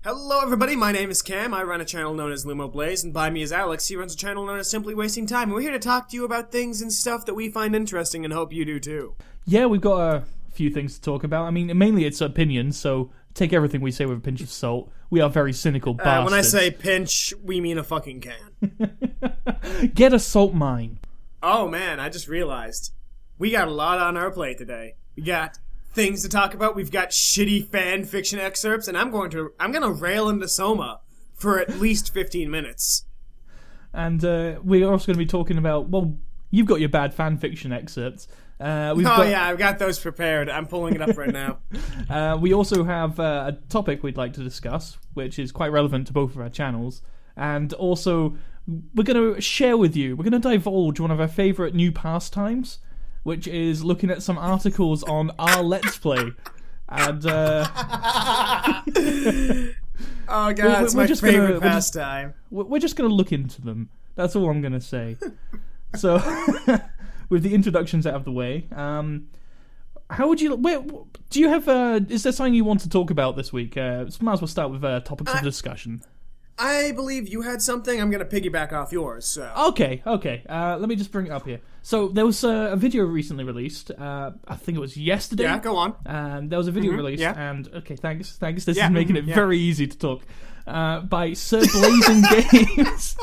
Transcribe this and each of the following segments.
Hello everybody, my name is Cam, I run a channel known as Limo Blaze, and by me is Alex, he runs a channel known as Simply Wasting Time, and we're here to talk to you about things and stuff that we find interesting and hope you do too. Yeah, we've got a few things to talk about. I mean, mainly it's opinions, so take everything we say with a pinch of salt. We are very cynical bastards. When I say pinch, we mean a fucking can. Get a salt mine. Oh man, I just realized. We got a lot on our plate today. We got things to talk about. We've got shitty fan fiction excerpts, and I'm gonna rail into Soma for at least 15 minutes. And we're also going to be talking about, well, you've got your bad fan fiction excerpts. Yeah, I've got those prepared. I'm pulling it up right now. We also have a topic we'd like to discuss, which is quite relevant to both of our channels. And also, we're going to share with you, we're going to divulge one of our favourite new pastimes, which is looking at some articles on our Let's Play. And, oh god, it's my favorite pastime. We're just going to look into them. That's all I'm going to say. So, with the introductions out of the way, how would you... do you have... is there something you want to talk about this week? Might as well start with topics of discussion. I believe you had something. I'm going to piggyback off yours. So. Okay. Let me just bring it up here. So there was a video recently released. I think it was yesterday. Yeah, go on. There was a video released, and okay, thanks. This is making it very easy to talk. By Surblazing Games.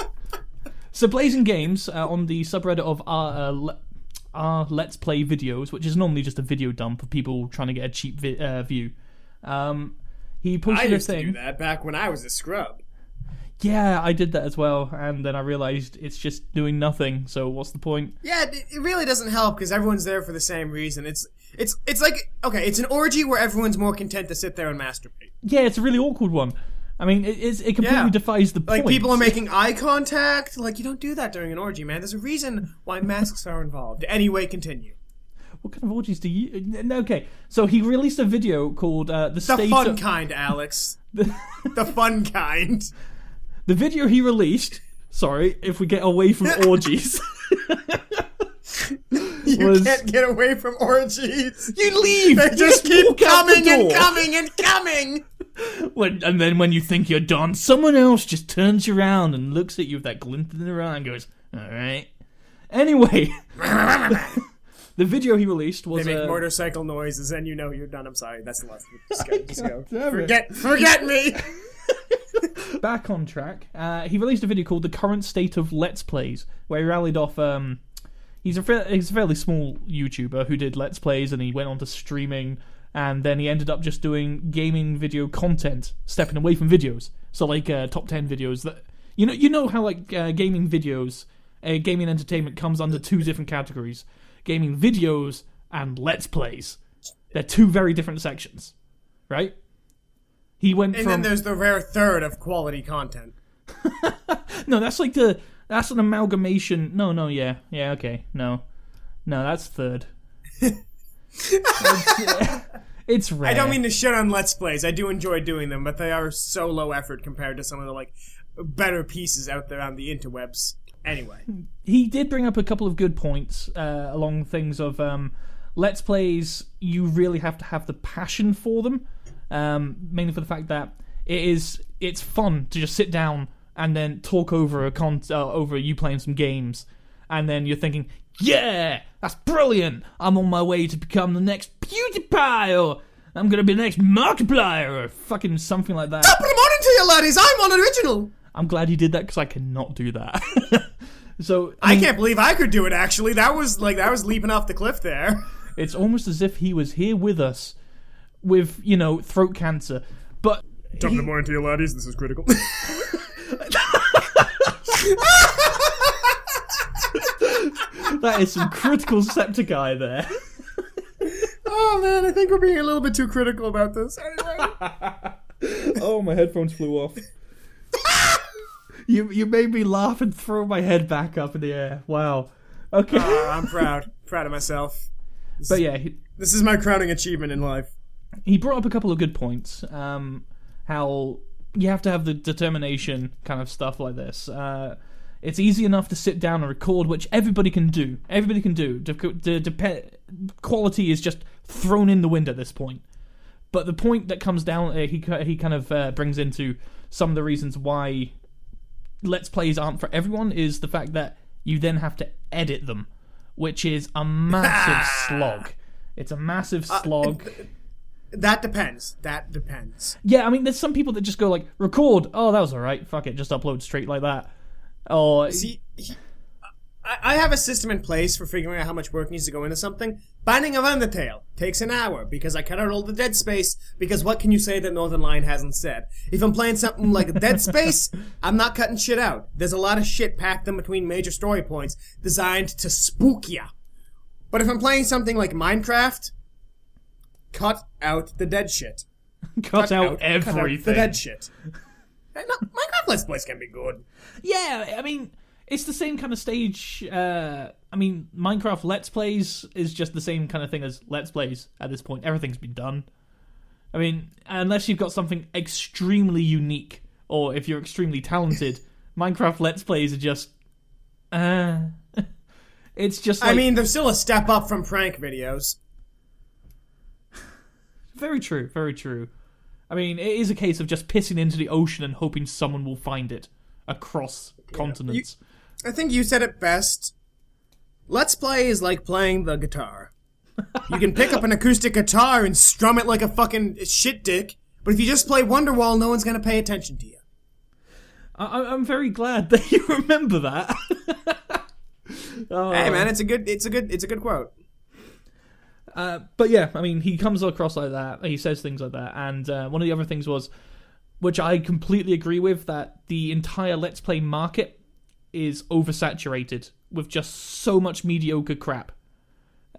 Surblazing Games on the subreddit of our Let's Play videos, which is normally just a video dump of people trying to get a cheap view. He posted I used a thing. to do that back when I was a scrub. Yeah, I did that as well, and then I realized it's just doing nothing, so what's the point? Yeah, it really doesn't help, because everyone's there for the same reason. It's like, okay, it's an orgy where everyone's more content to sit there and masturbate. Yeah, it's a really awkward one. I mean, it completely defies the point. Like, people are making eye contact. Like, you don't do that during an orgy, man. There's a reason why masks are involved. Anyway, continue. What kind of orgies do you... Okay, so he released a video called The fun kind, Alex. The fun kind. The video he released, sorry, if we get away from orgies... You can't get away from orgies. You leave! They just keep coming and coming and coming! And then when you think you're done, someone else just turns you around and looks at you with that glint in their eye and goes, alright. Anyway... The video he released was... They make motorcycle noises and you know you're done. I'm sorry, that's the last one. Just go. Forget me! Back on track. He released a video called The Current State of Let's Plays, where he rallied off... He's a fairly small YouTuber who did Let's Plays, and he went on to streaming, and then he ended up just doing gaming video content, stepping away from videos. So like top 10 videos that... You know how like gaming videos, gaming entertainment comes under two different categories. Gaming videos and Let's Plays. They're two very different sections, right? He went and then there's the rare third of quality content. No, that's like that's an amalgamation. No, okay. No, that's third. It's rare. I don't mean to shit on Let's Plays. I do enjoy doing them, but they are so low effort compared to some of the like better pieces out there on the interwebs. Anyway, he did bring up a couple of good points along things of Let's Plays. You really have to have the passion for them, mainly for the fact that it's fun to just sit down and then talk over over you playing some games, and then you're thinking, yeah, that's brilliant. I'm on my way to become the next PewDiePie, or I'm gonna be the next Markiplier, or fucking something like that. Top of the morning to you, laddies. I'm on original. I'm glad you did that because I cannot do that. So I can't believe I could do it. Actually, that was leaping off the cliff there. It's almost as if he was here with us, with throat cancer. But top of the morning to you, laddies. This is critical. That is some critical Jacksepticeye there. Oh man, I think we're being a little bit too critical about this. Anyway. Oh, my headphones flew off. You made me laugh and throw my head back up in the air. Wow. Okay. I'm proud of myself. This is my crowning achievement in life. He brought up a couple of good points. How you have to have the determination, kind of stuff like this. It's easy enough to sit down and record, which everybody can do. Quality is just thrown in the wind at this point. But the point that comes down, he kind of brings into some of the reasons why Let's Plays aren't for everyone is the fact that you then have to edit them, which is a massive slog. It's a massive slog. That depends. Yeah, I mean, there's some people that just go like, record, oh, that was alright, fuck it, just upload straight like that. Or... See, I have a system in place for figuring out how much work needs to go into something. Binding of Undertale takes an hour because I cut out all the dead space, because what can you say that Northern Lion hasn't said? If I'm playing something like Dead Space, I'm not cutting shit out. There's a lot of shit packed in between major story points designed to spook ya. But if I'm playing something like Minecraft, cut out the dead shit. Cut out everything. Cut out the dead shit. No, Minecraft Let's Plays can be good. Yeah, I mean... It's the same kind of stage. Minecraft Let's Plays is just the same kind of thing as Let's Plays at this point. Everything's been done. I mean, unless you've got something extremely unique, or if you're extremely talented, Minecraft Let's Plays are just... it's just like... I mean, there's still a step up from prank videos. Very true, very true. I mean, it is a case of just pissing into the ocean and hoping someone will find it across continents. I think you said it best. Let's Play is like playing the guitar. You can pick up an acoustic guitar and strum it like a fucking shit dick, but if you just play Wonderwall, no one's gonna pay attention to you. I'm very glad that you remember that. Hey man, it's a good quote. But yeah, I mean, he comes across like that. He says things like that, and one of the other things was, which I completely agree with, that the entire Let's Play market is oversaturated with just so much mediocre crap.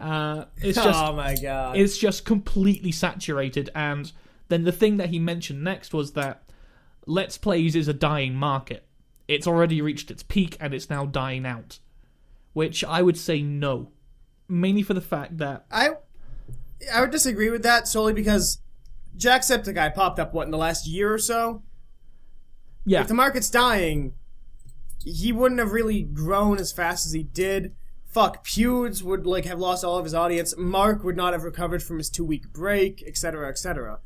It's just, oh my god. It's just completely saturated, and then the thing that he mentioned next was that Let's Plays is a dying market. It's already reached its peak, and it's now dying out. Which I would say no. Mainly for the fact that... I would disagree with that solely because Jacksepticeye popped up, in the last year or so? Yeah. If the market's dying... he wouldn't have really grown as fast as he did. Fuck, Pewds would have lost all of his audience. Mark would not have recovered from his 2-week break, etc., etc.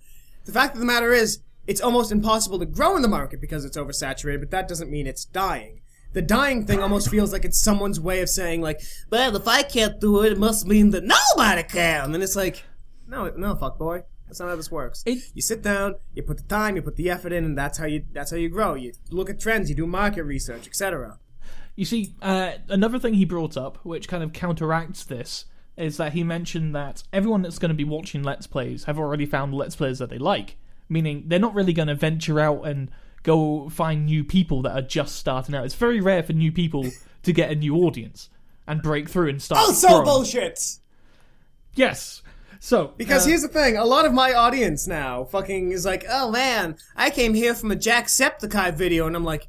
The fact of the matter is, it's almost impossible to grow in the market because it's oversaturated, but that doesn't mean it's dying. The dying thing almost feels like it's someone's way of saying, well, if I can't do it, it must mean that nobody can. And it's like, no, fuck boy. That's not how this works. You sit down, you put the time, you put the effort in, and that's how you grow. You look at trends, you do market research, etc. You see, another thing he brought up, which kind of counteracts this, is that he mentioned that everyone that's going to be watching Let's Plays have already found Let's Plays that they like. Meaning, they're not really going to venture out and go find new people that are just starting out. It's very rare for new people to get a new audience and break through and start Also growing. Bullshit! Yes. So, because here's the thing, a lot of my audience now fucking is like, oh man, I came here from a Jacksepticeye video, and I'm like,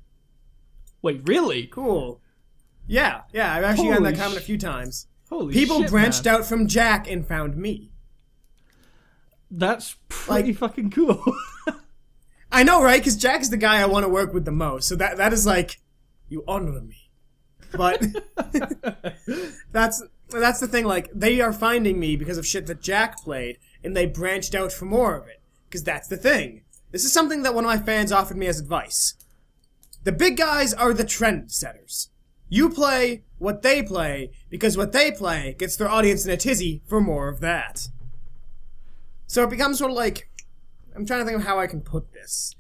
wait, really? Cool. Yeah, I've actually gotten that comment a few times. Holy People shit, branched man. out from Jack and found me. That's pretty fucking cool. I know, right? Because Jack is the guy I want to work with the most, so that is like, you honor me. But that's the thing, they are finding me because of shit that Jack played, and they branched out for more of it. Because that's the thing. This is something that one of my fans offered me as advice. The big guys are the trend setters. You play what they play, because what they play gets their audience in a tizzy for more of that. So it becomes sort of like, I'm trying to think of how I can put this.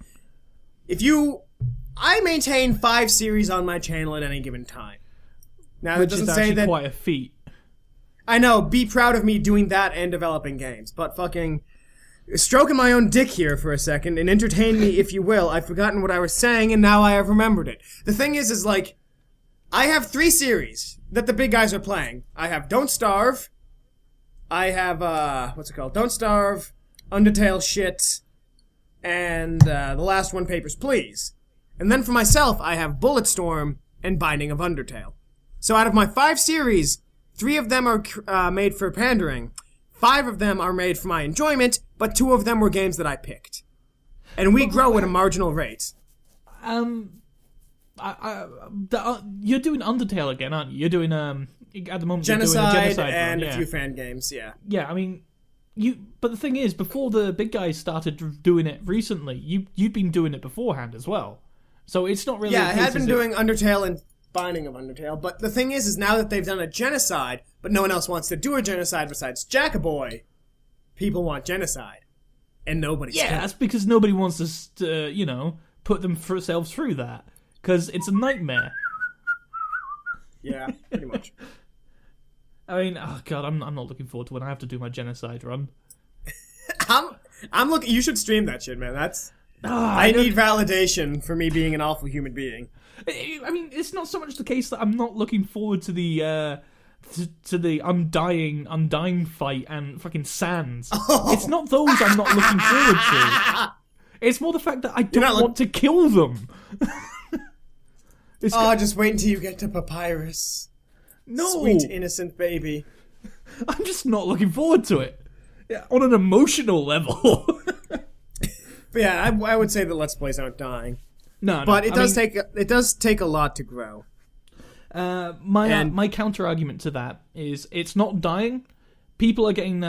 I maintain 5 series on my channel at any given time. Now, Which that doesn't is say actually that... quite a feat. I know, be proud of me doing that and developing games, but fucking... Stroking my own dick here for a second, and entertain me if you will. I've forgotten what I was saying, and now I have remembered it. The thing is I have 3 series that the big guys are playing. I have Don't Starve, I have, Don't Starve, Undertale shit, and the last one, Papers, Please. And then for myself, I have Bulletstorm and Binding of Undertale. So out of my 5 series, 3 of them are made for pandering, 5 of them are made for my enjoyment, but 2 of them were games that I picked. And we grow at a marginal rate. You're doing Undertale again, aren't you? You're doing, at the moment, Genocide, you're doing a Genocide and run, a few fan games, yeah. Yeah, I mean, But the thing is, before the big guys started doing it recently, you'd been doing it beforehand as well. So it's not really. Yeah, I had been doing Undertale and Binding of Undertale, but the thing is now that they've done a Genocide, but no one else wants to do a Genocide besides Jackaboy, people want Genocide. And nobody's Yeah, that's because nobody wants us to, put themselves through that. Because it's a nightmare. Yeah, pretty much. I mean, oh god, I'm not looking forward to when I have to do my Genocide run. I'm looking. You should stream that shit, man. I need validation for me being an awful human being. I mean, it's not so much the case that I'm not looking forward to the to the undying fight and fucking Sans. Oh. It's not those I'm not looking forward to. It's more the fact that I don't want to kill them. Just wait until you get to Papyrus. No, sweet innocent baby. I'm just not looking forward to it. Yeah, on an emotional level. But yeah, I would say that Let's Plays aren't dying. No, but it does take a lot to grow. My counter argument to that is it's not dying. People are getting.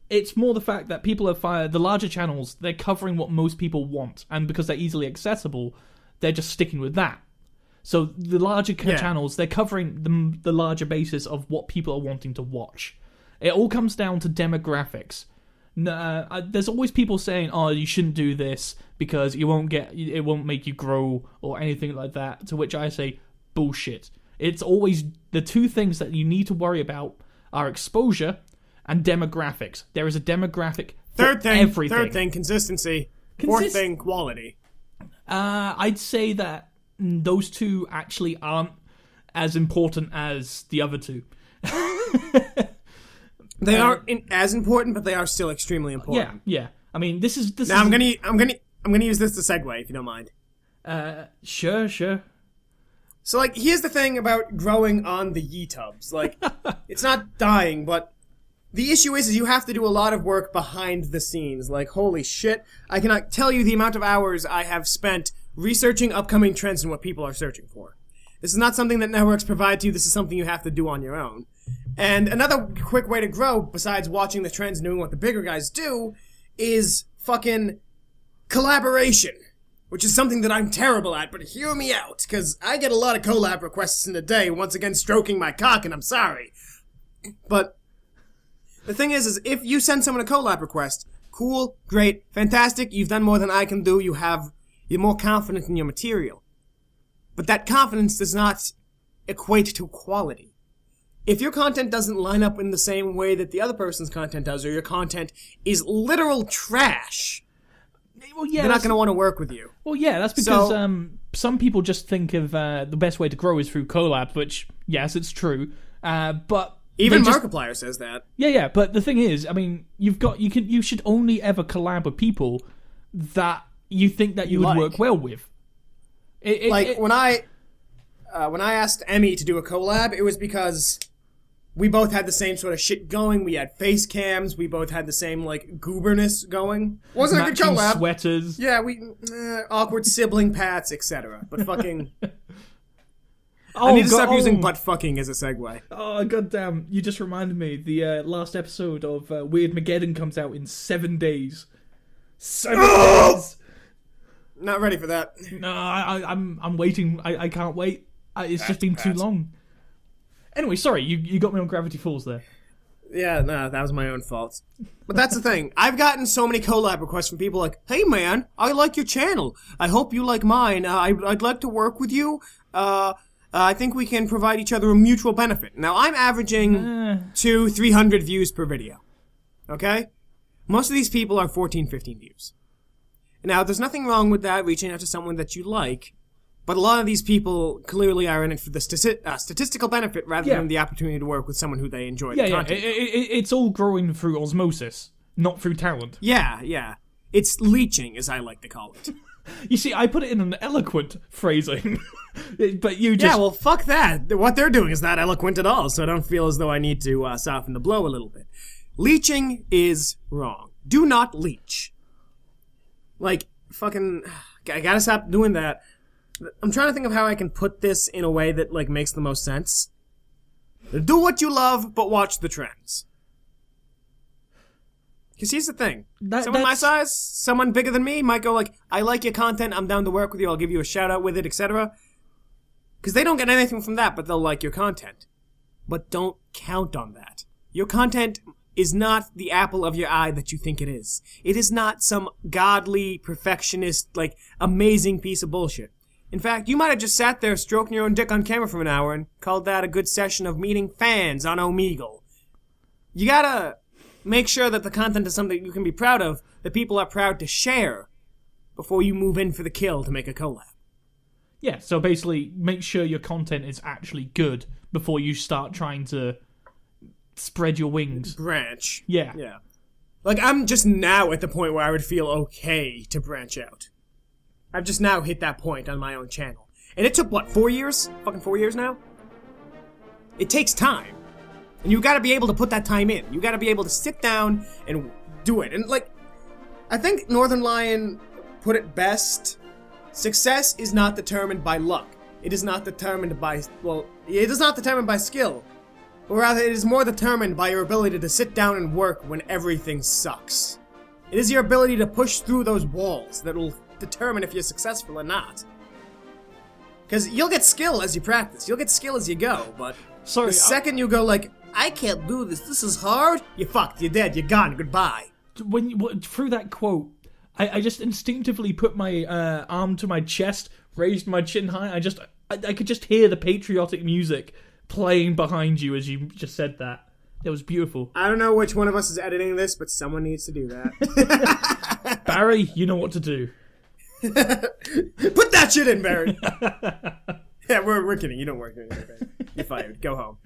It's more the fact that people are the larger channels. They're covering what most people want, and because they're easily accessible, they're just sticking with that. So the larger channels, they're covering the larger basis of what people are wanting to watch. It all comes down to demographics. There's always people saying, "Oh, you shouldn't do this because it won't make you grow or anything like that." To which I say, bullshit. It's always the two things that you need to worry about are exposure and demographics. There is a demographic for everything. Third thing, consistency. Fourth thing, quality. I'd say that those two actually aren't as important as the other two. They aren't as important, but they are still extremely important. Yeah. I mean, this is. Now I'm gonna use this to segue, if you don't mind. Sure. So, here's the thing about growing on the Yeetubs. It's not dying, but the issue is you have to do a lot of work behind the scenes. Holy shit, I cannot tell you the amount of hours I have spent researching upcoming trends and what people are searching for. This is not something that networks provide to you. This is something you have to do on your own. And another quick way to grow, besides watching the trends and doing what the bigger guys do, is fucking collaboration. Which is something that I'm terrible at, but hear me out, because I get a lot of collab requests in a day, once again stroking my cock, and I'm sorry. But the thing is if you send someone a collab request, cool, great, fantastic, you've done more than I can do, you're more confident in your material. But that confidence does not equate to quality. If your content doesn't line up in the same way that the other person's content does, or your content is literal trash, they're not going to want to work with you. Well, yeah, that's because some people just think of the best way to grow is through collabs, which, yes, it's true. But even Markiplier says that. Yeah, but the thing is, I mean, you should only ever collab with people that you think that you would work well with. When I asked Emmy to do a collab, it was because we both had the same sort of shit going. We had face cams. We both had the same, gooberness going. Wasn't a good collab. Sweaters. Yeah, awkward sibling pats, etc. But fucking... I need to stop using butt fucking as a segue. Oh, goddamn. You just reminded me. The last episode of Weird Mageddon comes out in 7 days. 7 days! Not ready for that. No, I'm waiting. I can't wait. It's just been too long. Anyway, sorry, you got me on Gravity Falls there. Yeah, no, that was my own fault. But that's the thing. I've gotten so many collab requests from people like, "Hey man, I like your channel. I hope you like mine. I'd like to work with you. I think we can provide each other a mutual benefit." Now, I'm averaging 200-300 views per video. Okay? Most of these people are 14, 15 views. Now, there's nothing wrong with that, reaching out to someone that you like, but a lot of these people clearly are in it for the statistical benefit rather than the opportunity to work with someone who they enjoy the content. It's all growing through osmosis, not through talent. Yeah. It's leeching, as I like to call it. You see, I put it in an eloquent phrasing, but you just... Yeah, well, fuck that. What they're doing is not eloquent at all, so I don't feel as though I need to soften the blow a little bit. Leeching is wrong. Do not leech. Fucking... I gotta stop doing that. I'm trying to think of how I can put this in a way that, makes the most sense. Do what you love, but watch the trends. Because here's the thing. Someone my size, someone bigger than me might go like, I like your content, I'm down to work with you, I'll give you a shout out with it, etc. Because they don't get anything from that, but they'll like your content. But don't count on that. Your content is not the apple of your eye that you think it is. It is not some godly, perfectionist, like, amazing piece of bullshit. In fact, you might have just sat there stroking your own dick on camera for an hour and called that a good session of meeting fans on Omegle. You gotta make sure that the content is something you can be proud of, that people are proud to share, before you move in for the kill to make a collab. Yeah, so basically, make sure your content is actually good before you start trying to spread your wings. Branch. Yeah. Like, I'm just now at the point where I would feel okay to branch out. I've just now hit that point on my own channel. And it took, 4 years? Fucking 4 years now? It takes time. And you gotta be able to put that time in. You gotta be able to sit down and do it. And, like, I think Northern Lion put it best. Success is not determined by luck. It is not determined by, it is not determined by skill. But rather, it is more determined by your ability to sit down and work when everything sucks. It is your ability to push through those walls that will determine if you're successful or not. Because you'll get skill as you practice. You'll get skill as you go, but the second you go like, I can't do this is hard, you're fucked, you're dead, you're gone, goodbye. Through that quote, I just instinctively put my arm to my chest, raised my chin high, I could just hear the patriotic music playing behind you as you just said that. It was beautiful. I don't know which one of us is editing this, but someone needs to do that. Barry, you know what to do. Put that shit in, Barry. Yeah, we're kidding. You don't work here. Okay. You're fired. Go home.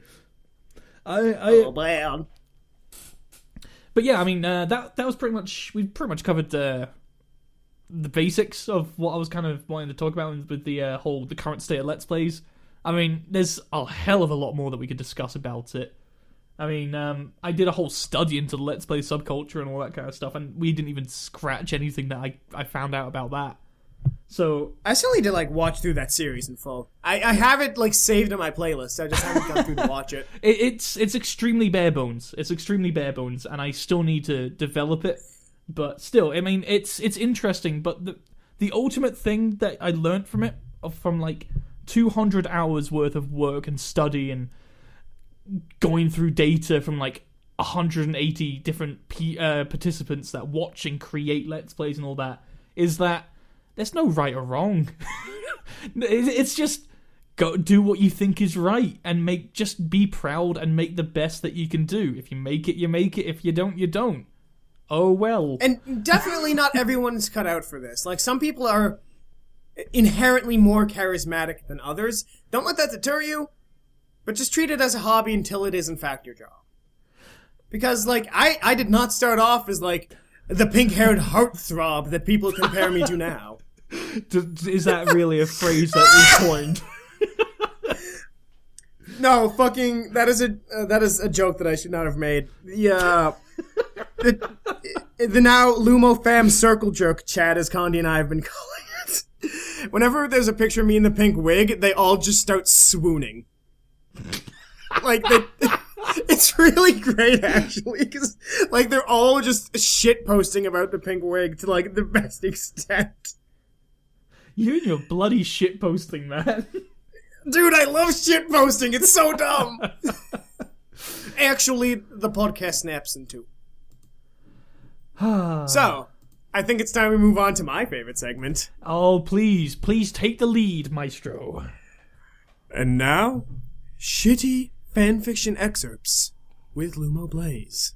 Oh man. But yeah, I mean, that was pretty much. We pretty much covered the basics of what I was kind of wanting to talk about with the current state of Let's Plays. I mean, there's a hell of a lot more that we could discuss about it. I mean, I did a whole study into the Let's Play subculture and all that kind of stuff, and we didn't even scratch anything that I found out about that. So I still need to watch through that series in full. I have it saved in my playlist. I just haven't gone through to watch it. It's extremely bare bones. It's extremely bare bones, and I still need to develop it. But still, I mean, it's interesting. But the ultimate thing that I learned from it, from 200 hours worth of work and study and going through data from 180 different participants that watch and create Let's Plays and all that, is that there's no right or wrong. It's just go do what you think is right and just be proud and make the best that you can do. If you make it, you make it. If you don't, you don't. Oh well. And definitely not everyone's cut out for this. Some people are inherently more charismatic than others. Don't let that deter you, but just treat it as a hobby until it is in fact your job. Because I did not start off as the pink-haired heartthrob that people compare me to now. Is that really a phrase that we coined? No, fucking that is a joke that I should not have made. Yeah. The now Lumo fam circle jerk, Chad, as Condi and I have been calling it. Whenever there's a picture of me in the pink wig, they all just start swooning. It's really great, actually, because they're all just shit posting about the pink wig to the best extent. You and your bloody shit posting, man. Dude, I love shit posting. It's so dumb. Actually, the podcast snaps in two. So, I think it's time we move on to my favorite segment. Oh, please take the lead, Maestro. And now, shitty fanfiction excerpts with Lumo Blaze.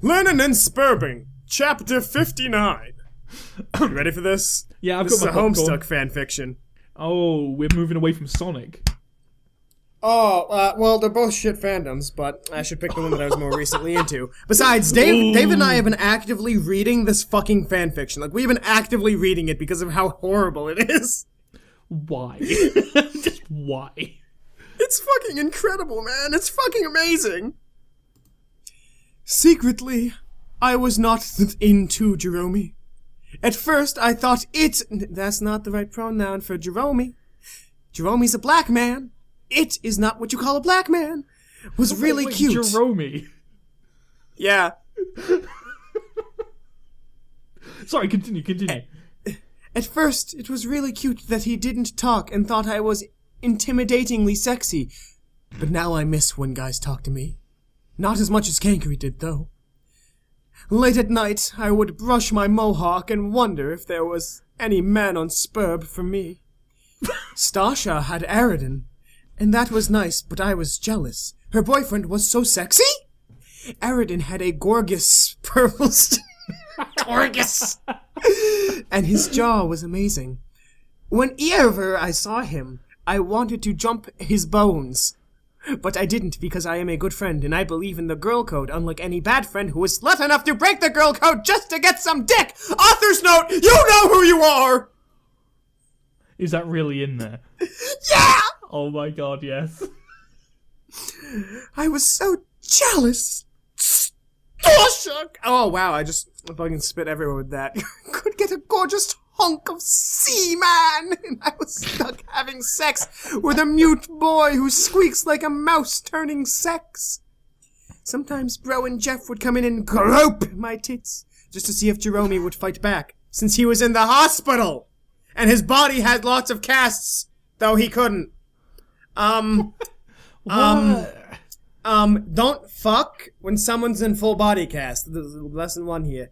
Lennon and Spurbing, Chapter 59. You ready for this? Yeah, I've this got my This is a Homestuck fanfiction. Oh, we're moving away from Sonic. Oh, well, they're both shit fandoms, but I should pick the one that I was more recently into. Besides, Dave and I have been actively reading this fucking fanfiction. We've been actively reading it because of how horrible it is. Why? Just why? It's fucking incredible, man. It's fucking amazing. Secretly, I was not into Jerome. At first, I thought that's not the right pronoun for Jerome. Jerome's a black man. It is not what you call a black man. Was really cute. Jerome. Yeah. Sorry, continue. At first, it was really cute that he didn't talk and thought I was intimidatingly sexy. But now I miss when guys talk to me. Not as much as Kangaroo did, though. Late at night, I would brush my mohawk and wonder if there was any man on Spurb for me. Stasha had Aridin, and that was nice, but I was jealous. Her boyfriend was so sexy? Aridin had a gorgeous purple gorgeous! And his jaw was amazing. Whenever I saw him, I wanted to jump his bones. But I didn't because I am a good friend and I believe in the girl code, unlike any bad friend who is slut enough to break the girl code just to get some dick! Author's note, you know who you are! Is that really in there? Yeah! Oh my god, yes. I was so jealous. Oh wow, I just fucking spit everywhere with that. Could get a gorgeous hunk of seaman, and I was stuck having sex with a mute boy who squeaks like a mouse turning sex. Sometimes Bro and Jeff would come in and grope my tits just to see if Jerome would fight back, since he was in the hospital and his body had lots of casts, though he couldn't. Don't fuck when someone's in full body cast. Lesson 1 here.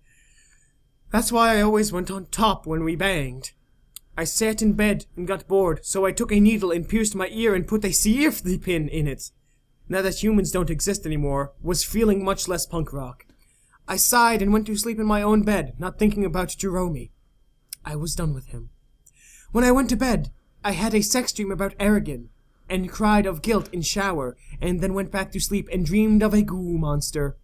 That's why I always went on top when we banged. I sat in bed and got bored, so I took a needle and pierced my ear and put a CFD pin in it. Now that humans don't exist anymore, was feeling much less punk rock. I sighed and went to sleep in my own bed, not thinking about Jerome. I was done with him. When I went to bed, I had a sex dream about Aragon, and cried of guilt in shower, and then went back to sleep and dreamed of a goo monster.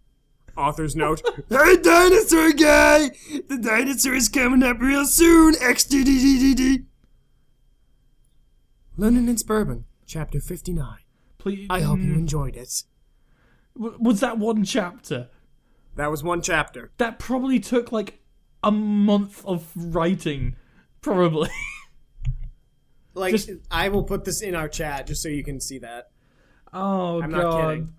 Author's note. Hey, dinosaur guy! The dinosaur is coming up real soon! XDDDDD! London and Suburban, Chapter 59. Please, I hope you enjoyed it. Was that one chapter? That was one chapter. That probably took like a month of writing. Probably. I will put this in our chat just so you can see that. Oh, I'm God. not kidding.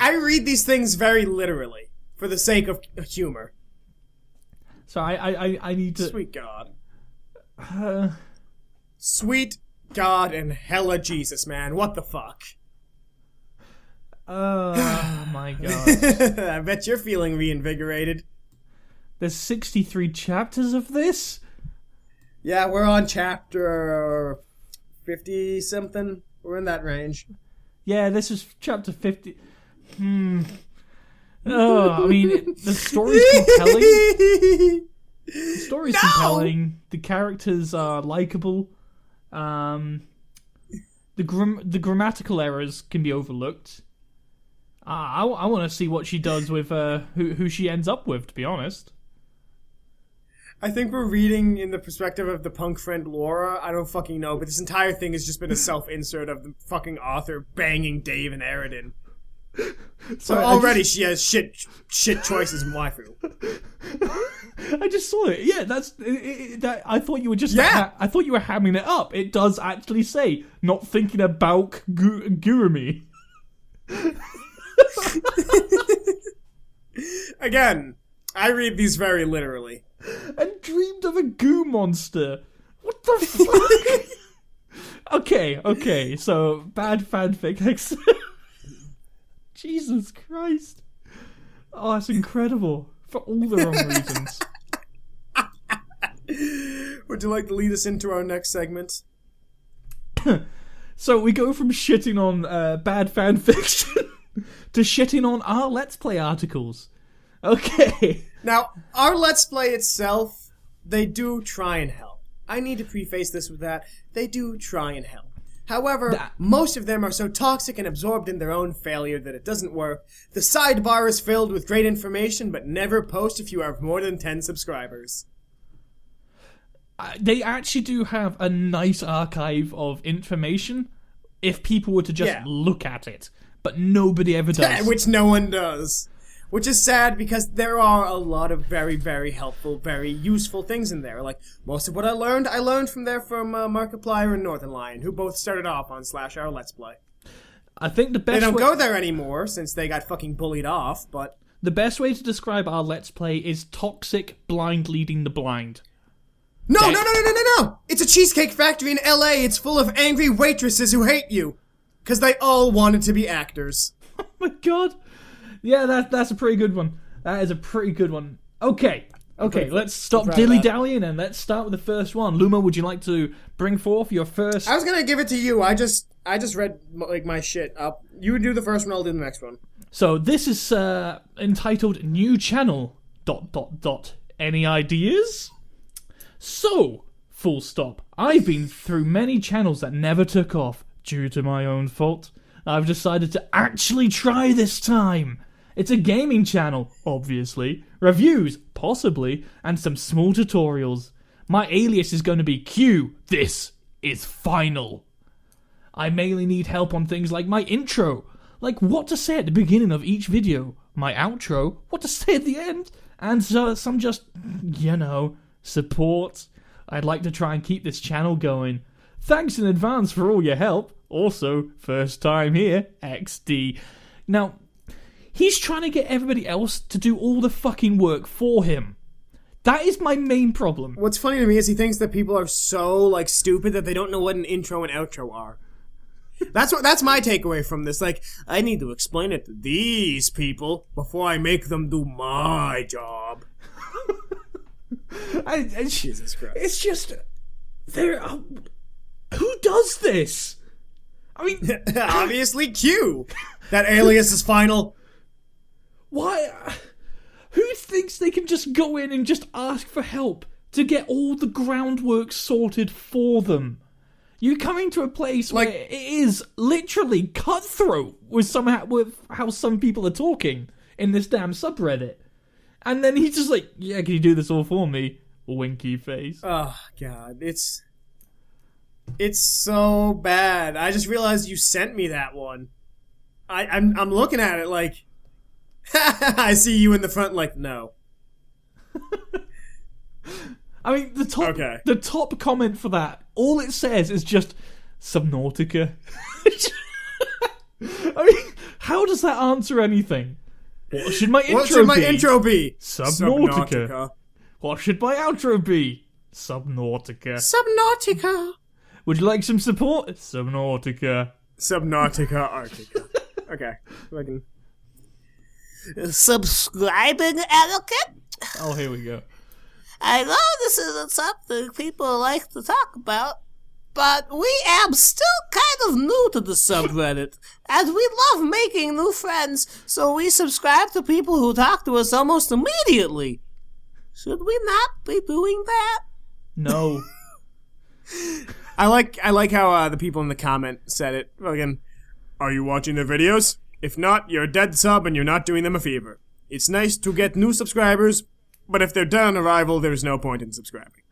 I read these things very literally for the sake of humor. So I need to... Sweet God. Sweet God and hella Jesus, man. What the fuck? Oh, my God. I bet you're feeling reinvigorated. There's 63 chapters of this? Yeah, we're on chapter 50-something. We're in that range. Yeah, this is chapter 50. Oh, I mean, the story's compelling. The story's compelling. The characters are likable. The grammatical errors can be overlooked. I want to see what she does with who she ends up with, to be honest. I think we're reading in the perspective of the punk friend Laura. I don't fucking know, but this entire thing has just been a self-insert of the fucking author banging Dave and Aridin. So already she has shit choices in waifu. I just saw it. Yeah, that. I thought you were just. Yeah. I thought you were hamming it up. It does actually say not thinking about Gurumi. Again, I read these very literally. And dreamed of a goo monster. What the fuck? Okay, so bad fanfic. Jesus Christ. Oh, that's incredible. For all the wrong reasons. Would you like to lead us into our next segment? So we go from shitting on bad fanfiction to shitting on our Let's Play articles. Okay. Now, our Let's Play itself, they do try and help. I need to preface this with that. They do try and help. However, most of them are so toxic and absorbed in their own failure that it doesn't work. The sidebar is filled with great information, but never post if you have more than 10 subscribers. They actually do have a nice archive of information if people were to just look at it. But nobody ever does. Which no one does. Which is sad because there are a lot of very, very helpful, very useful things in there. Like, most of what I learned from Markiplier and Northern Lion, who both started off on /our Let's Play. I think the best They don't go there anymore since they got fucking bullied off, but... The best way to describe our Let's Play is toxic blind leading the blind. No! It's a cheesecake factory in LA. It's full of angry waitresses who hate you. Because they all wanted to be actors. Oh my god. Yeah, that's a pretty good one. That is a pretty good one. Okay, let's stop dilly-dallying and let's start with the first one. Luma, would you like to bring forth your first... I was gonna give it to you. I just read, like, my shit up. You do the first one, I'll do the next one. So, this is entitled New Channel... ... Any ideas? So, full stop. I've been through many channels that never took off due to my own fault. I've decided to actually try this time. It's a gaming channel, obviously, reviews, possibly, and some small tutorials. My alias is going to be Q. This is final. I mainly need help on things like my intro, like what to say at the beginning of each video, my outro, what to say at the end, and some just, support. I'd like to try and keep this channel going. Thanks in advance for all your help. Also, first time here, XD. Now, he's trying to get everybody else to do all the fucking work for him. That is my main problem. What's funny to me is he thinks that people are so, like, stupid that they don't know what an intro and outro are. That's my takeaway from this. Like, I need to explain it to these people before I make them do my job. Jesus Christ. It's just... who does this? I mean... Obviously Q. That alias is final. Why? Who thinks they can just go in and just ask for help to get all the groundwork sorted for them? You're coming to a place where it is literally cutthroat with how some people are talking in this damn subreddit. And then he's just like, yeah, can you do this all for me? Winky face. Oh, God. It's so bad. I just realized you sent me that one. I'm looking at it like... I see you in the front like, no. I mean, the top comment for that, all it says is just Subnautica. I mean, how does that answer anything? What should my intro be? Subnautica. What should my outro be? Subnautica. Would you like some support? Subnautica. Arctica. Okay. Subscribing etiquette? Oh, here we go. I know this isn't something people like to talk about, but we am still kind of new to the subreddit, and we love making new friends, so we subscribe to people who talk to us almost immediately. Should we not be doing that? No. I like how the people in the comment said it. Again, are you watching their videos? If not, you're a dead sub and you're not doing them a favor. It's nice to get new subscribers, but if they're dead on arrival, there's no point in subscribing.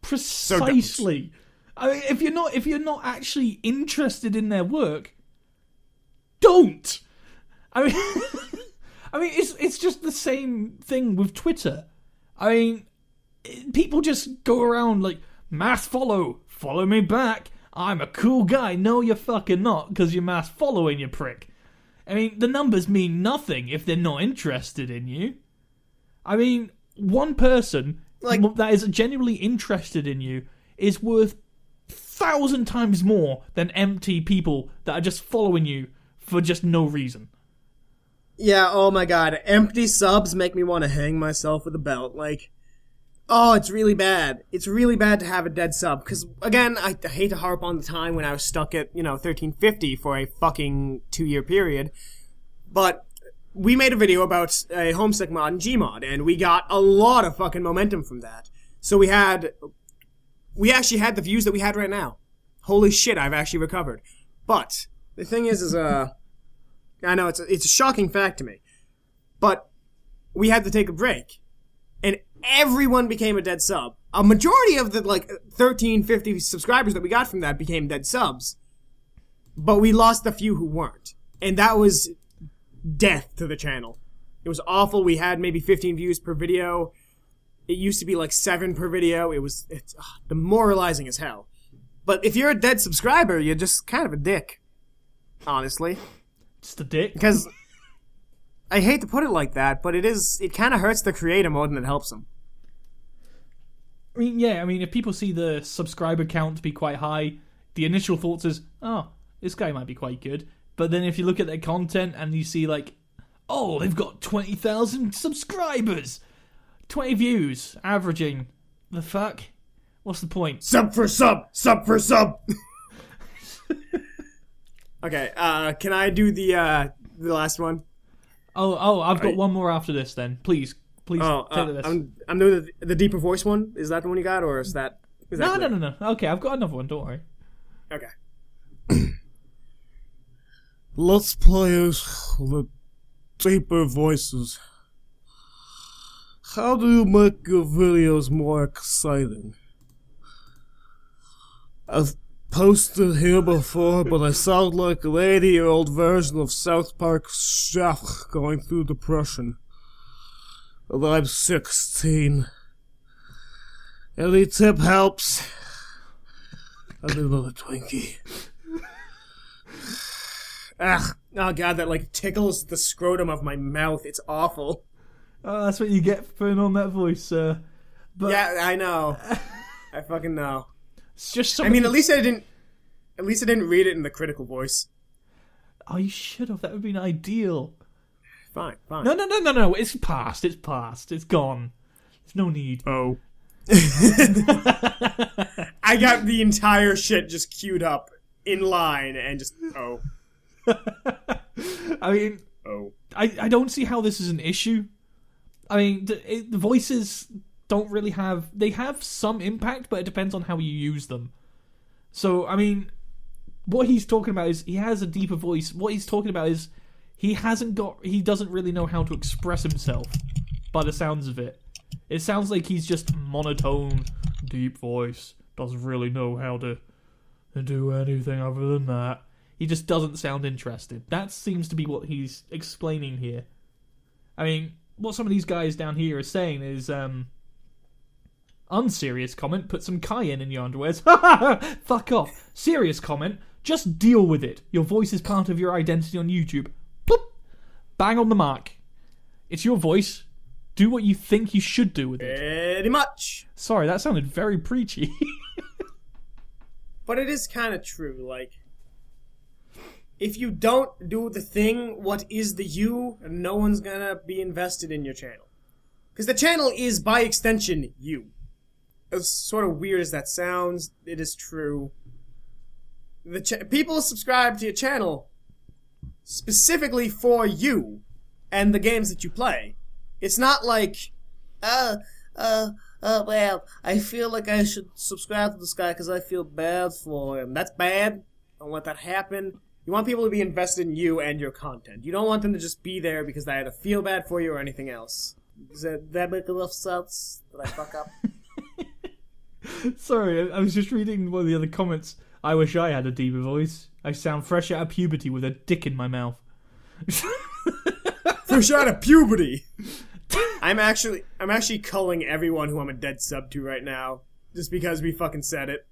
Precisely. I mean, if you're not actually interested in their work, don't. I mean, it's just the same thing with Twitter. I mean, people just go around like, mass follow me back. I'm a cool guy. No, you're fucking not, because you're mass following, you prick. I mean, the numbers mean nothing if they're not interested in you. I mean, one person that is genuinely interested in you is worth 1,000 times more than empty people that are just following you for just no reason. Yeah, oh my god. Empty subs make me want to hang myself with a belt. Like, oh, it's really bad. It's really bad to have a dead sub. Because, again, I hate to harp on the time when I was stuck at, 1350 for a fucking 2-year period. But we made a video about a homesick mod and Gmod, and we got a lot of fucking momentum from that. So we actually had the views that we had right now. Holy shit, I've actually recovered. But the thing is I know it's a shocking fact to me, but we had to take a break, and everyone became a dead sub. A majority of the 1350 subscribers that we got from that became dead subs, but we lost a few who weren't, and that was death to the channel. It was awful. We had maybe 15 views per video. It used to be 7 per video. It's demoralizing as hell. But if you're a dead subscriber, you're just kind of a dick. Honestly. Just a dick? Because, I hate to put it like that, but it kind of hurts the creator more than it helps them. I mean, if people see the subscriber count be quite high, the initial thoughts is, oh, this guy might be quite good. But then if you look at their content and you see like, oh, they've got 20,000 subscribers, 20 views, averaging, the fuck? What's the point? Sub for sub! Sub for sub! Okay, can I do the last one? Oh, I've got one more after this then. Please take this. I'm doing the deeper voice one. Is that the one you got, or is that... No. Okay, I've got another one, don't worry. Okay. Let's players with deeper voices. How do you make your videos more exciting? I've posted here before, but I sound like an 80-year-old version of South Park's Chef going through depression. And I'm 16. Any tip helps. I need another Twinkie. Ugh. Oh god, that like tickles the scrotum of my mouth. It's awful. Oh, that's what you get for putting on that voice, sir. But yeah, I know. I fucking know. It's just I mean, at least I didn't read it in the critical voice. Oh, you should have. That would have been ideal. Fine. No. It's past. It's gone. There's no need. Oh. I got the entire shit just queued up in line and just oh. I mean, I don't see how this is an issue. I mean, the voices don't really have... They have some impact, but it depends on how you use them. So, I mean, what he's talking about is he has a deeper voice. What he's talking about is he doesn't really know how to express himself by the sounds of it. It sounds like he's just monotone, deep voice. Doesn't really know how to do anything other than that. He just doesn't sound interested. That seems to be what he's explaining here. I mean, what some of these guys down here are saying is, unserious comment, put some cayenne in your underwears. Fuck off. Serious comment, just deal with it. Your voice is part of your identity on YouTube. Boop. Bang on the mark. It's your voice. Do what you think you should do with it. Pretty much. Sorry, that sounded very preachy. But it is kind of true, like... If you don't do the thing, what is the you, no one's gonna be invested in your channel. Because the channel is, by extension, you. As sort of weird as that sounds, it is true. People subscribe to your channel specifically for you and the games that you play. It's not like, well, I feel like I should subscribe to this guy because I feel bad for him. That's bad. Don't let that happen. You want people to be invested in you and your content. You don't want them to just be there because they either feel bad for you or anything else. Does that make enough sense? Did I fuck up? Sorry, I was just reading one of the other comments. I wish I had a deeper voice. I sound fresh out of puberty with a dick in my mouth. Fresh out of puberty! I'm actually culling everyone who I'm a dead sub to right now. Just because we fucking said it.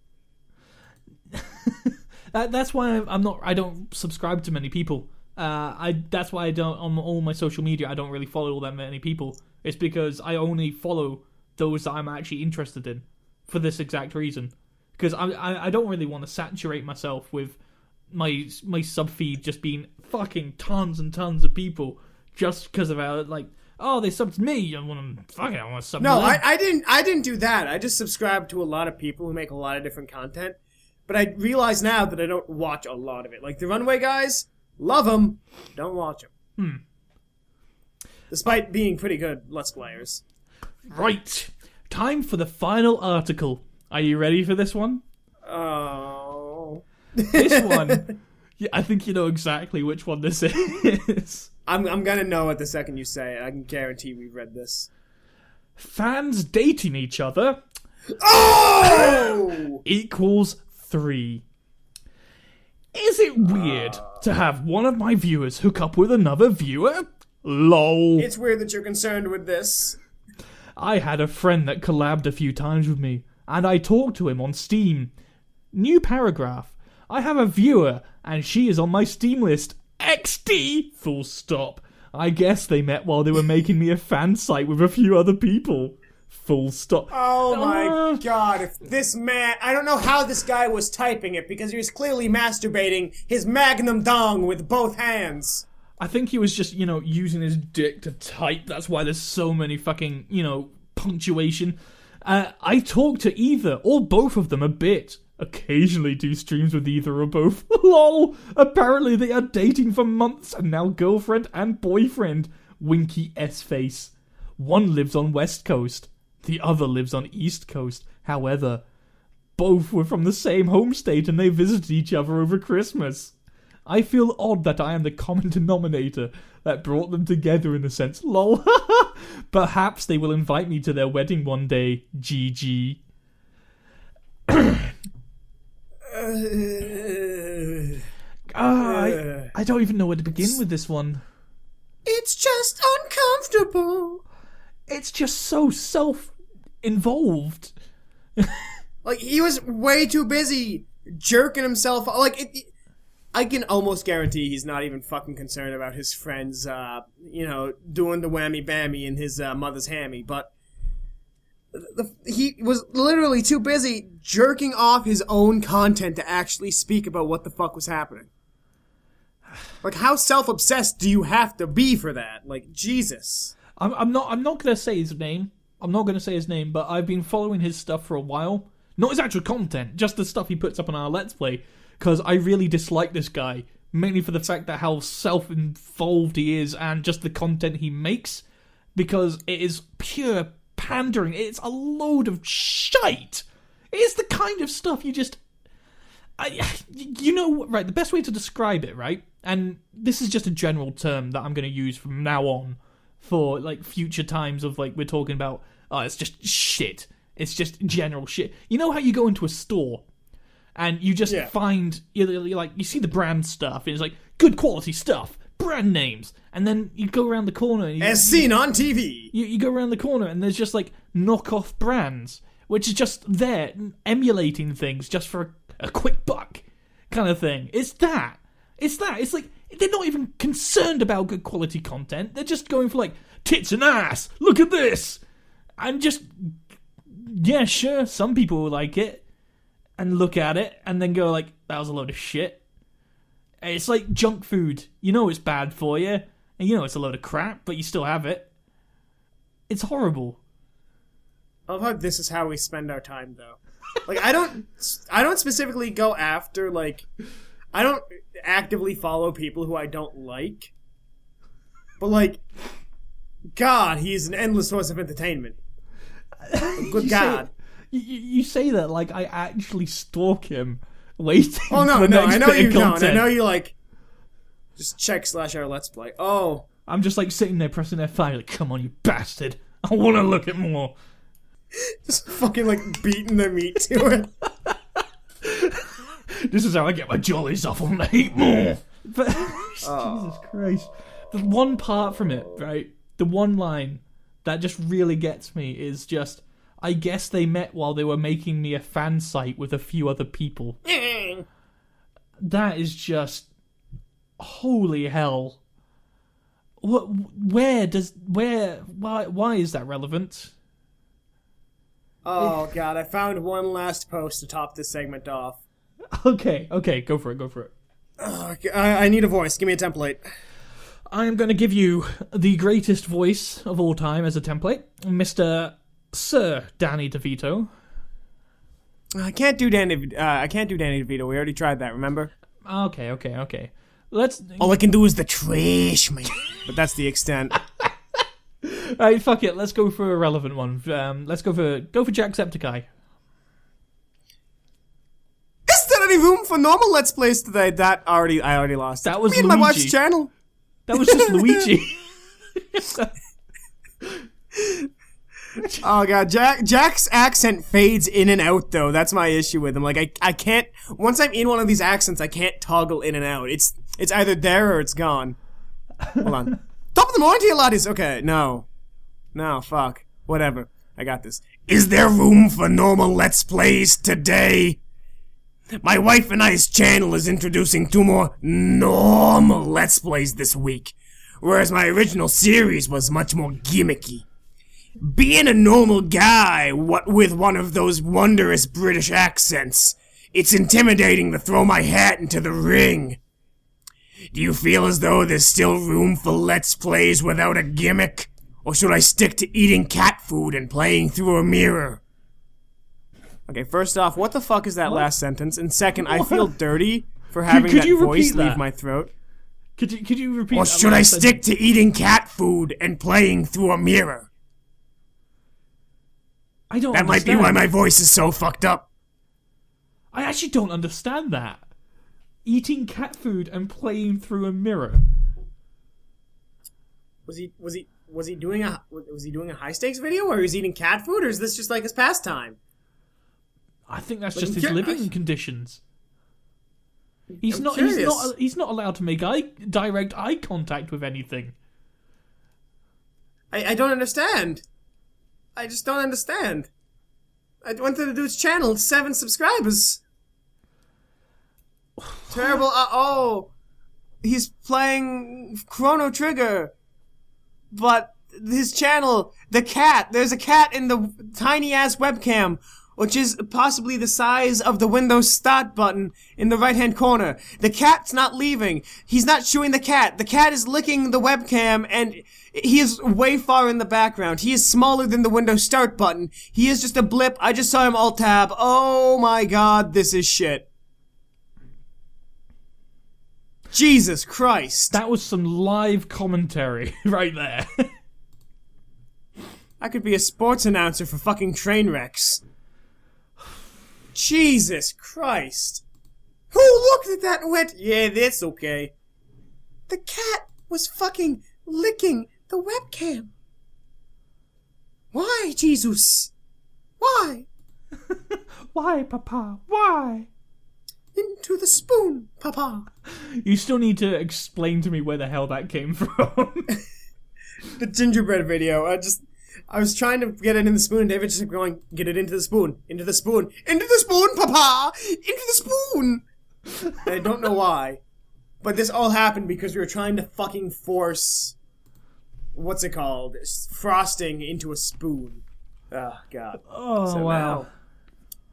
That's why I don't subscribe to many people. That's why I don't, on all my social media, I don't really follow all that many people. It's because I only follow those that I'm actually interested in for this exact reason. Because I don't really want to saturate myself with my sub feed just being fucking tons and tons of people just because of how, like, oh, they subbed me. I want to sub. No, I didn't do that. I just subscribed to a lot of people who make a lot of different content. But I realize now that I don't watch a lot of it. Like, the Runway guys, love them, don't watch them. Despite being pretty good Let's Players. Right. Time for the final article. Are you ready for this one? Oh. This one, yeah, I think you know exactly which one this is. I'm gonna know it the second you say it. I can guarantee we've read this. Fans dating each other. Oh! Equals 3. Is it weird to have one of my viewers hook up with another viewer? LOL. It's weird that you're concerned with this. I had a friend that collabed a few times with me, and I talked to him on Steam. New paragraph. I have a viewer, and she is on my Steam list. XD, full stop. I guess they met while they were making me a fan site with a few other people. Full stop. Oh my god, if this man... I don't know how this guy was typing it, because he was clearly masturbating his magnum dong with both hands. I think he was just, using his dick to type. That's why there's so many fucking, punctuation. I talk to either or both of them a bit. Occasionally do streams with either or both. LOL! Apparently they are dating for months and now girlfriend and boyfriend. Winky S-face. One lives on West Coast. The other lives on East Coast. However, both were from the same home state and they visited each other over Christmas. I feel odd that I am the common denominator that brought them together in a sense. LOL. Perhaps they will invite me to their wedding one day. GG. I don't even know where to begin with this one. It's just uncomfortable. It's just so self-involved. Like, he was way too busy jerking himself. I can almost guarantee he's not even fucking concerned about his friends, doing the whammy-bammy in his mother's hammy, but he was literally too busy jerking off his own content to actually speak about what the fuck was happening. Like, how self-obsessed do you have to be for that? Like, Jesus. I'm not gonna say his name. But I've been following his stuff for a while. Not his actual content, just the stuff he puts up on our Let's Play. Because I really dislike this guy. Mainly for the fact that how self-involved he is and just the content he makes. Because it is pure pandering. It's a load of shite. It's the kind of stuff you just... right, the best way to describe it, right? And this is just a general term that I'm going to use from now on for, like, future times of, like, we're talking about, it's just shit. It's just general shit. You know how you go into a store and you just find, you see the brand stuff, and it's like, good quality stuff, brand names, and then you go around the corner... And as seen on TV! You go around the corner and there's just, like, knockoff brands, which is just there, emulating things just for a quick buck kind of thing. It's that. It's like, they're not even concerned about good quality content. They're just going for, like, tits and ass. Look at this. And just, yeah, sure, some people will like it and look at it and then go like, that was a load of shit. It's like junk food. You know it's bad for you. And you know it's a load of crap, but you still have it. It's horrible. I love how this is how we spend our time, though. Like, I don't specifically go after, like... I don't actively follow people who I don't like. But, like... God, he's an endless source of entertainment. Good God. You say that like I actually stalk him, waiting for the next I know bit you of don't. content. I know you, like... Just check /our Let's Play. Oh. I'm just, like, sitting there pressing F5, like, come on, you bastard. I want to look at more. Just fucking, like, beating the meat to it. This is how I get my jollies off. I want to hate more. But, Jesus Christ. The one part from it, right? The one line that just really gets me is just, I guess they met while they were making me a fan site with a few other people. That is just, holy hell. Why is that relevant? Oh, God, I found one last post to top this segment off. Okay, go for it. I need a voice. Give me a template. I am going to give you the greatest voice of all time as a template, Mr. Sir Danny DeVito. I can't do Danny DeVito. We already tried that, remember? Okay. All I can do is the trash, man. But that's the extent. Alright, fuck it. Let's go for a relevant one. Let's go for Jacksepticeye. Is there any room for normal Let's Plays today? I already lost. That was me and Luigi. my wife's channel. That was just Luigi. Oh god, Jack's accent fades in and out though. That's my issue with him. Like I can't. Once I'm in one of these accents, I can't toggle in and out. It's either there or it's gone. Hold on. Top of the morning to you, laddies. Okay, no, fuck, whatever. I got this. Is there room for normal Let's Plays today? My wife and I's channel is introducing 2 more normal Let's Plays this week. whereas my original series was much more gimmicky. Being a normal guy, what with one of those wondrous British accents, it's intimidating to throw my hat into the ring. Do you feel as though there's still room for Let's Plays without a gimmick? Or should I stick to eating cat food and playing through a mirror? Okay, first off, what the fuck is that last sentence? And second, I feel dirty for having could that you voice repeat that? leave my throat. Could you repeat? Or that should I last stick sentence? to eating cat food and playing through a mirror? I don't. That might be why my voice is so fucked up. I actually don't understand that. Eating cat food and playing through a mirror. Was he doing a high stakes video where he was eating cat food, or is this just like his pastime? I think that's Like, just his yeah, living conditions. He's I'm not. curious. He's not allowed to make direct eye contact with anything. I don't understand. I just don't understand. I went to the dude's channel, 7 subscribers. Terrible. He's playing Chrono Trigger, but his channel, there's a cat in the tiny ass webcam, which is possibly the size of the Windows Start button in the right hand corner. The cat's not leaving. He's not chewing the cat. The cat is licking the webcam, and he is way far in the background. He is smaller than the Windows Start button. He is just a blip. I just saw him alt tab. Oh my god, this is shit. Jesus Christ. That was some live commentary right there. I could be a sports announcer for fucking train wrecks. Jesus Christ. Who looked at that and went, yeah, that's okay. The cat was fucking licking the webcam. Why, Jesus? Why? Why, Papa? Why? Into the spoon, Papa. You still need to explain to me where the hell that came from. The gingerbread video, I was trying to get it in the spoon, and David just kept going, get it into the spoon, into the spoon, into the spoon, Papa! Into the spoon! And I don't know why. But this all happened because we were trying to fucking force, what's it called? Frosting into a spoon. Oh, God. Oh, So wow. now,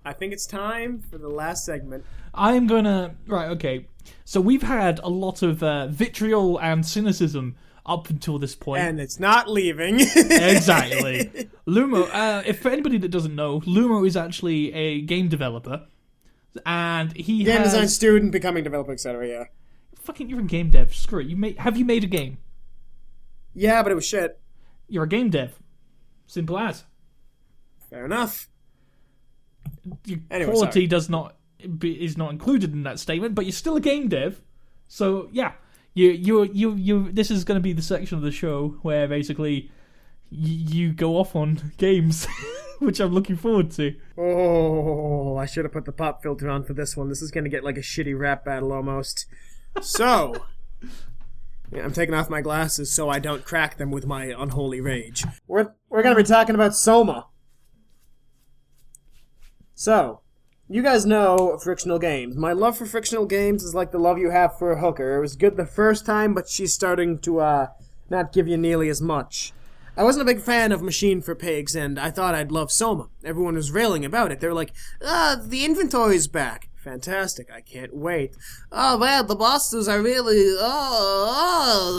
I think it's time for the last segment. I'm gonna... Right, okay. So we've had a lot of vitriol and cynicism up until this point. And it's not leaving. Exactly. Lumo, if for anybody that doesn't know, Lumo is actually a game developer. And he Game has... design student, becoming developer, etc., yeah. Fucking, you're in game dev. Screw it. Have you made a game? Yeah, but it was shit. You're a game dev. Simple as. Fair enough. Your Anyway, quality is not included in that statement, but you're still a game dev. So yeah, you. This is going to be the section of the show where basically you go off on games, which I'm looking forward to. Oh, I should have put the pop filter on for this one. This is going to get like a shitty rap battle almost. So, yeah, I'm taking off my glasses so I don't crack them with my unholy rage. We're going to be talking about Soma. So, you guys know frictional games. My love for frictional games is like the love you have for a hooker. It was good the first time, but she's starting to not give you nearly as much. I wasn't a big fan of Machine for Pigs, and I thought I'd love Soma. Everyone was railing about it. They were like, the inventory's back. Fantastic. I can't wait. Oh man, the monsters are really,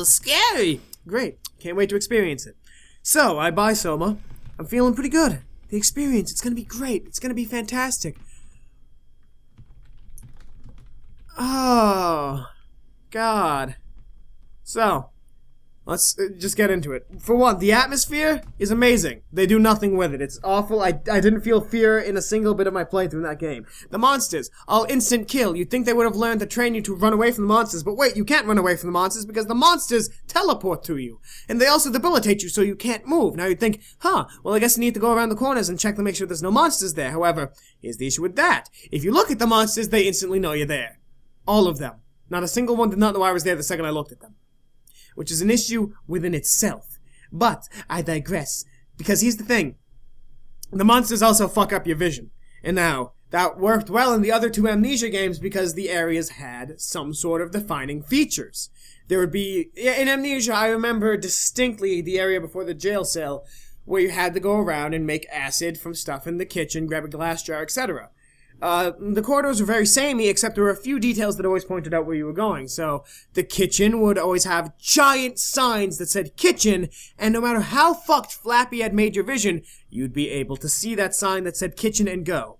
scary. Great. Can't wait to experience it. So, I buy Soma. I'm feeling pretty good. The experience, it's gonna be great. It's gonna be fantastic. Oh, God. So, let's just get into it. For one, the atmosphere is amazing. They do nothing with it. It's awful. I didn't feel fear in a single bit of my playthrough in that game. The monsters, all instant kill. You'd think they would have learned to train you to run away from the monsters, but wait, you can't run away from the monsters because the monsters teleport to you. And they also debilitate you so you can't move. Now you'd think, well, I guess you need to go around the corners and check to make sure there's no monsters there. However, here's the issue with that. If you look at the monsters, they instantly know you're there. All of them. Not a single one did not know I was there the second I looked at them. Which is an issue within itself. But I digress, because here's the thing. The monsters also fuck up your vision. And now, That worked well in the other two Amnesia games because the areas had some sort of defining features. There would be, in Amnesia, I remember distinctly the area before the jail cell where you had to go around and make acid from stuff in the kitchen, grab a glass jar, etc. The corridors were very samey, except there were a few details that always pointed out where you were going. So, the kitchen would always have giant signs that said kitchen, and no matter how fucked Flappy had made your vision, you'd be able to see that sign that said kitchen and go.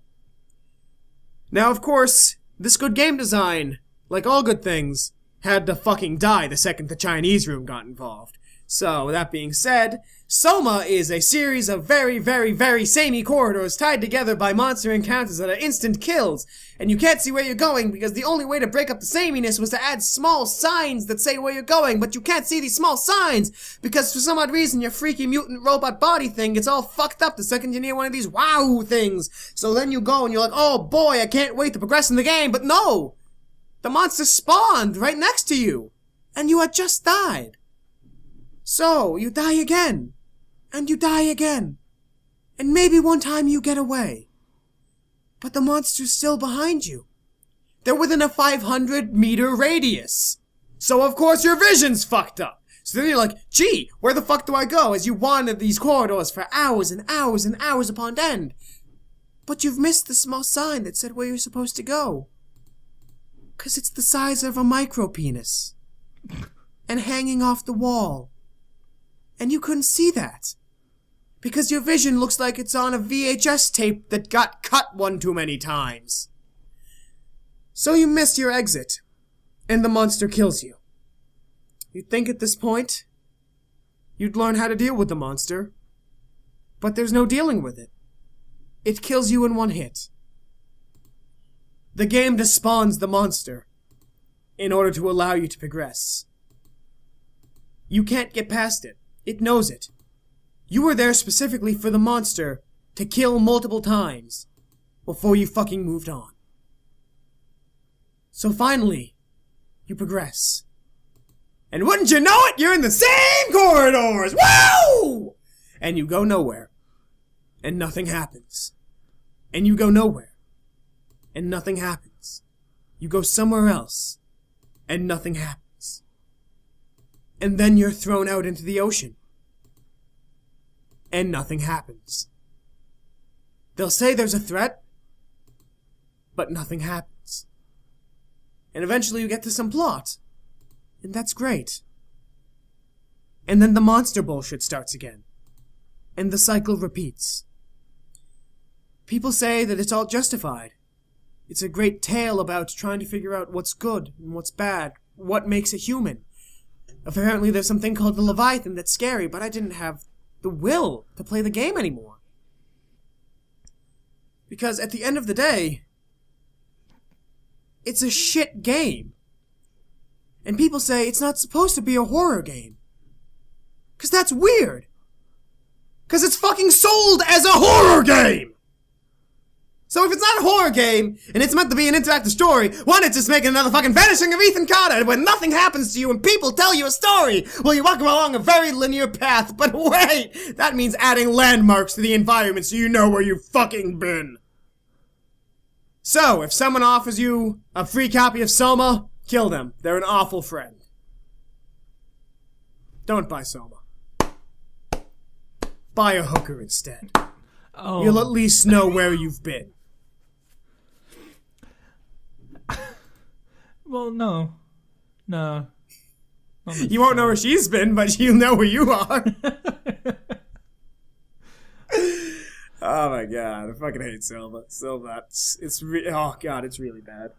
Now, of course, this good game design, like all good things, had to fucking die the second the Chinese room got involved. So, that being said, Soma is a series of very, very, very samey corridors tied together by monster encounters that are instant kills, and you can't see where you're going because the only way to break up the sameness was to add small signs that say where you're going, but you can't see these small signs because for some odd reason your freaky mutant robot body thing gets all fucked up the second you're near one of these wow things. So then you go and you're like, oh boy, I can't wait to progress in the game, but no! The monster spawned right next to you, and you had just died. So, you die again. And you die again. And maybe one time you get away. But the monster's still behind you. They're within a 500-meter radius. So of course your vision's fucked up. So then you're like, gee, where the fuck do I go? As you wander these corridors for hours and hours and hours upon end. But you've missed the small sign that said where you're supposed to go. 'Cause it's the size of a micro-penis. And hanging off the wall. And you couldn't see that. Because your vision looks like it's on a VHS tape that got cut one too many times. So you miss your exit, and the monster kills you. You'd think at this point, you'd learn how to deal with the monster, but there's no dealing with it. It kills you in one hit. The game despawns the monster, in order to allow you to progress. You can't get past it. It knows it. You were there specifically for the monster to kill multiple times before you fucking moved on. So finally, you progress. And wouldn't you know it, you're in the same corridors! Woo! And you go nowhere. And nothing happens. And you go nowhere. And nothing happens. You go somewhere else. And nothing happens. And then you're thrown out into the ocean. And nothing happens. They'll say there's a threat, but nothing happens. And eventually you get to some plot, and that's great. And then the monster bullshit starts again, and the cycle repeats. People say that it's all justified. It's a great tale about trying to figure out what's good and what's bad, what makes a human. Apparently there's something called the Leviathan that's scary, but I didn't have the will to play the game anymore. Because at the end of the day, it's a shit game. And people say it's not supposed to be a horror game. 'Cause that's weird. 'Cause it's fucking sold as a horror game! So if it's not a horror game, and it's meant to be an interactive story, why not just make another fucking Vanishing of Ethan Carter where nothing happens to you and people tell you a story while you walk along a very linear path? But wait! That means adding landmarks to the environment so you know where you've fucking been. So, if someone offers you a free copy of Soma, kill them. They're an awful friend. Don't buy Soma. Buy a hooker instead. Oh. You'll at least know where you've been. Well, no. You won't know where she's been, but you'll know where you are. Oh my god, I fucking hate Soma so much. Oh god, it's really bad.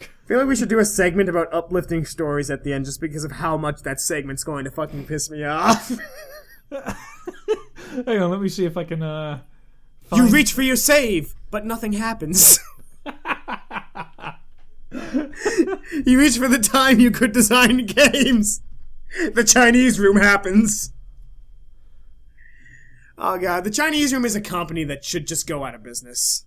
I feel like we should do a segment about uplifting stories at the end just because of how much that segment's going to fucking piss me off. Hang on, let me see if I can, You reach for your save, but nothing happens. You reach for the time you could design games. The Chinese room happens. Oh god, the Chinese room is a company that should just go out of business.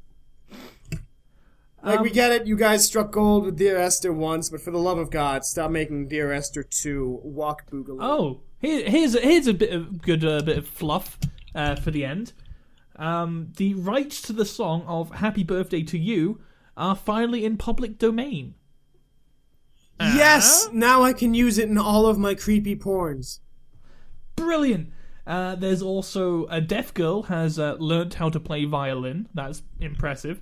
Like, we get it, you guys struck gold with Dear Esther once, but for the love of God, stop making Dear Esther 2 Walk Boogaloo. Oh, here's a bit of good bit of fluff for the end. The rights to the song of Happy Birthday to You are finally in public domain. Yes! Now I can use it in all of my creepy porns. Brilliant! There's also a deaf girl has learnt how to play violin. That's impressive.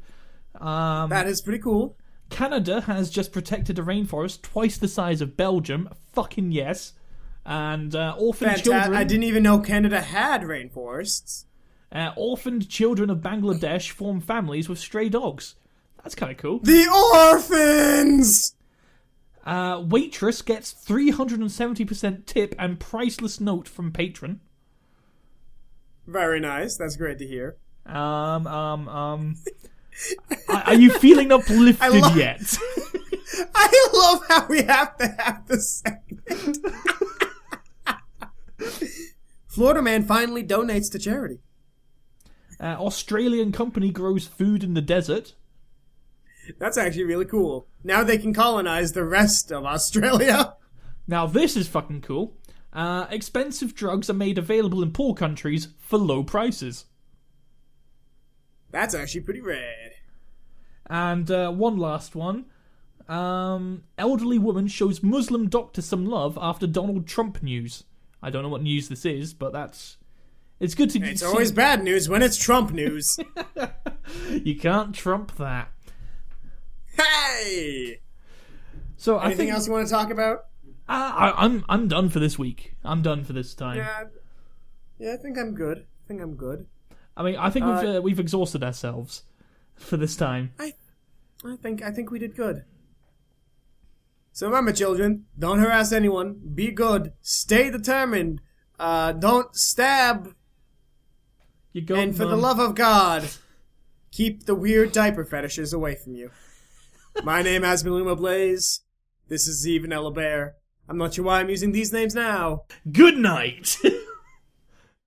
That is pretty cool. Canada has just protected a rainforest twice the size of Belgium. Fucking yes. And orphaned children... I didn't even know Canada had rainforests. Orphaned children of Bangladesh form families with stray dogs. That's kind of cool. The orphans! Waitress gets 370% tip and priceless note from patron. Very nice. That's great to hear. Are you feeling uplifted yet? I love how we have to have this segment. Florida man finally donates to charity. Australian company grows food in the desert. That's actually really cool. Now they can colonize the rest of Australia. Now this is fucking cool. Expensive drugs are made available in poor countries for low prices. That's actually pretty rad. And one last one. Elderly woman shows Muslim doctor some love after Donald Trump news. I don't know what news this is, but it's good to see. It's always bad news when it's Trump news. You can't trump that. Hey! So anything else you want to talk about? I'm done for this week. I'm done for this time. Yeah, I think I'm good. I mean, I think we've exhausted ourselves for this time. I think we did good. So remember, children, don't harass anyone. Be good. Stay determined. Don't stab. And for the love of God, keep the weird diaper fetishes away from you. My name is Maluma Blaze. This is Eve and Ella Bear. I'm not sure why I'm using these names now. Good night!